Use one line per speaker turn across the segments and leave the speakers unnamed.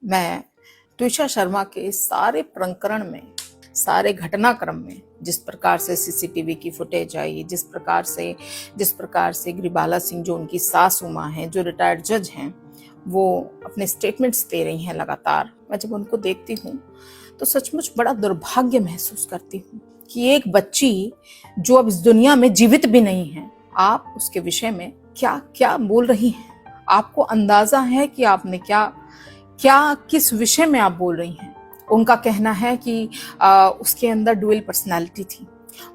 मैं ट्विशा शर्मा के सारे प्रकरण में, सारे घटनाक्रम में, जिस प्रकार से सीसीटीवी की फुटेज आई, जिस प्रकार से गिरिबाला सिंह जो उनकी सासू माँ हैं, जो रिटायर्ड जज हैं, वो अपने स्टेटमेंट्स दे रही हैं लगातार, मैं जब उनको देखती हूँ तो सचमुच बड़ा दुर्भाग्य महसूस करती हूँ कि एक बच्ची जो अब इस दुनिया में जीवित भी नहीं है, आप उसके विषय में क्या क्या बोल रही हैं। आपको अंदाजा है कि आपने क्या किस विषय में आप बोल रही हैं। उनका कहना है कि उसके अंदर डुअल पर्सनालिटी थी।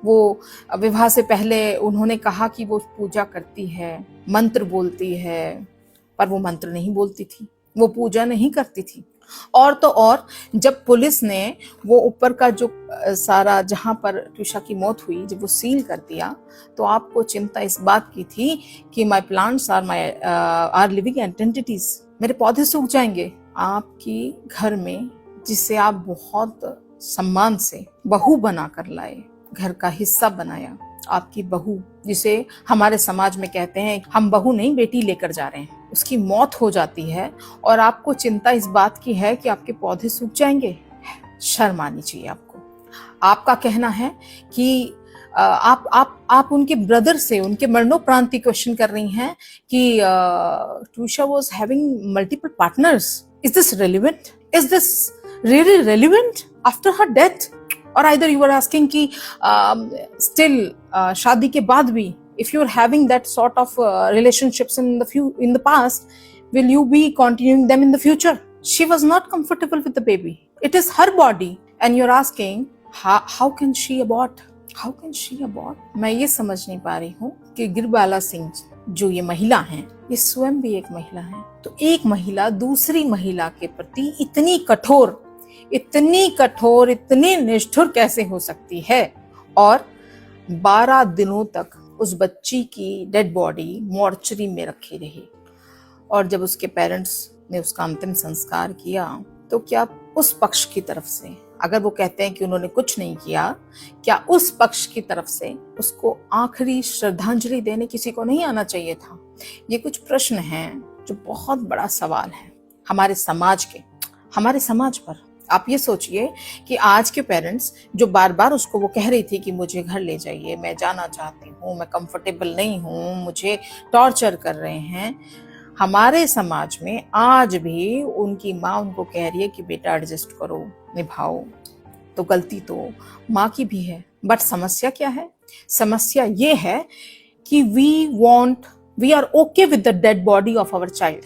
वो विवाह से पहले उन्होंने कहा कि वो पूजा करती है, मंत्र बोलती है, पर वो मंत्र नहीं बोलती थी, वो पूजा नहीं करती थी। और तो और जब पुलिस ने वो ऊपर का जो सारा जहां पर ट्विशा की मौत हुई, जब वो सील कर दिया, तो आपको चिंता इस बात की थी कि my plants are living entities, मेरे पौधे सूख जाएंगे। आपकी घर में, जिसे आप बहुत सम्मान से बहू बनाकर लाए, घर का हिस्सा बनाया, आपकी बहू, जिसे हमारे समाज में कहते हैं हम बहू नहीं बेटी लेकर जा रहे हैं, उसकी मौत हो जाती है और आपको चिंता इस बात की है कि आपके पौधे सूख जाएंगे। शर्म आनी चाहिए आपको। आपका कहना है कि आप उनके ब्रदर से, उनके मरणोपरांति क्वेश्चन कर रही हैं कि Twisha was having multiple partners. Is this relevant? Is this really relevant after her death? और either you were asking कि still शादी के बाद भी, if you're having that sort of relationships in the past, will you be continuing them in the future? She was not comfortable with the baby. It is her body and you're asking how can she abort? How can she abort? मैं ये समझ नहीं पा रही हूँ कि गिरिबाला सिंह जो ये महिला हैं, ये स्वयं भी एक महिला हैं, तो एक महिला दूसरी महिला के प्रति इतनी कठोर, इतनी निष्ठुर कैसे हो सकती है? और 12 दिनों तक उस बच्ची की डेड बॉडी मॉर्चरी में रखी रही, और जब उसके पेरेंट्स ने उसका अंतिम संस्कार किया, तो क्या उस पक्ष की तरफ से, अगर वो कहते हैं कि उन्होंने कुछ नहीं किया, क्या उस पक्ष की तरफ से उसको आखिरी श्रद्धांजलि देने किसी को नहीं आना चाहिए था? ये कुछ प्रश्न हैं जो बहुत बड़ा सवाल है हमारे समाज पर। आप ये सोचिए कि आज के पेरेंट्स जो बार बार उसको वो कह रही थी कि मुझे घर ले जाइए, मैं जाना चाहती हूँ, मैं कंफर्टेबल नहीं हूँ, मुझे टॉर्चर कर रहे हैं, हमारे समाज में आज भी उनकी माँ उनको कह रही है कि बेटा एडजस्ट करो, निभाओ। तो गलती तो माँ की भी है। बट समस्या क्या है? समस्या ये है कि we are okay with the dead body of our child,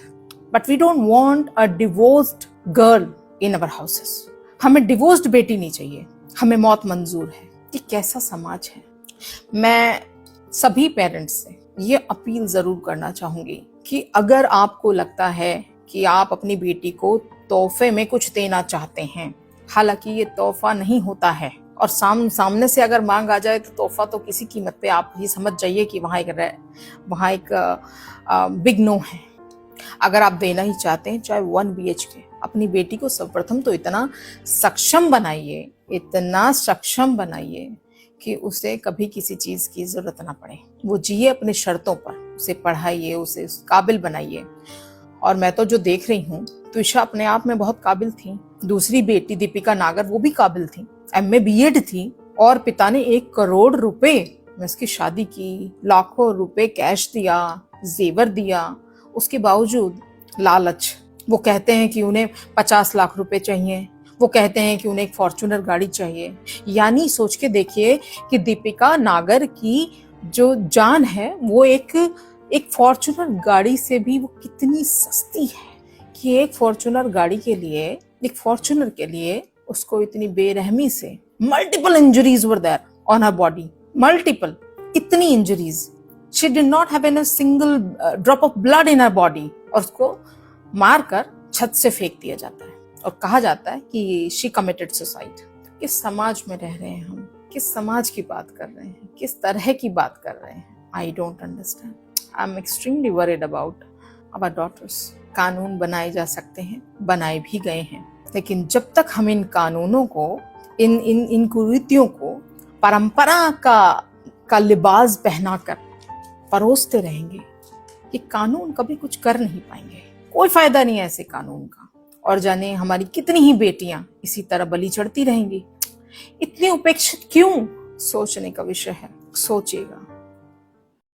but we don't want a divorced girl in our houses. हमें डिवोर्स्ड बेटी नहीं चाहिए, हमें मौत मंजूर है। ये कैसा समाज है? मैं सभी पेरेंट्स से ये अपील जरूर करना चाहूंगी कि अगर आपको लगता है कि आप अपनी बेटी को तोहफे में कुछ देना चाहते हैं, हालांकि ये तोहफा नहीं होता है, और सामने से अगर मांग आ जाए तो तोहफा तो किसी कीमत पे, आप ये समझ जाइए कि वहाँ एक बिग नो है। अगर आप देना ही चाहते हैं, चाहे 1 BHK, अपनी बेटी को सर्वप्रथम तो इतना सक्षम बनाइए कि उसे कभी किसी चीज की जरूरत ना पड़े, वो जिए अपने शर्तों पर, उसे पढ़ाइए, उसे काबिल बनाइए। और मैं तो जो देख रही हूँ, ट्विशा अपने आप में बहुत काबिल थी। दूसरी बेटी दीपिका नागर, वो भी काबिल थी, MA BEd थी, और पिता ने 1 करोड़ रुपए में उसकी शादी की, लाखों रुपए कैश दिया, जेवर दिया। उसके बावजूद लालच, वो कहते हैं कि उन्हें 50 लाख रुपए चाहिए, वो कहते हैं कि उन्हें एक फॉर्च्यूनर गाड़ी चाहिए। यानी सोच के देखिए कि दीपिका नागर की जो जान है वो एक फॉर्च्यूनर गाड़ी से भी वो कितनी सस्ती है, कि एक फॉर्च्यूनर के लिए उसको इतनी बेरहमी से, multiple injuries were there on her body, multiple, इतनी injuries, she did not have an single drop of blood in her body, और उसको मारकर छत से फेंक दिया जाता है और कहा जाता है कि शी कमिटेड सुसाइड। किस समाज में रह रहे हैं हम? किस समाज की बात कर रहे हैं? किस तरह की बात कर रहे हैं? I don't understand. I am extremely worried about our daughters. कानून बनाए जा सकते हैं, बनाए भी गए हैं, लेकिन जब तक हम इन कानूनों को, इन कुरीतियों को परंपरा का लिबास पहनाकर परोसते रहेंगे, ये कानून कभी कुछ कर नहीं पाएंगे। कोई फायदा नहीं है ऐसे कानून का। और जाने हमारी कितनी ही बेटियां इसी तरह बलि चढ़ती रहेंगी। इतनी उपेक्षित क्यों? सोचने का विषय है, सोचिएगा।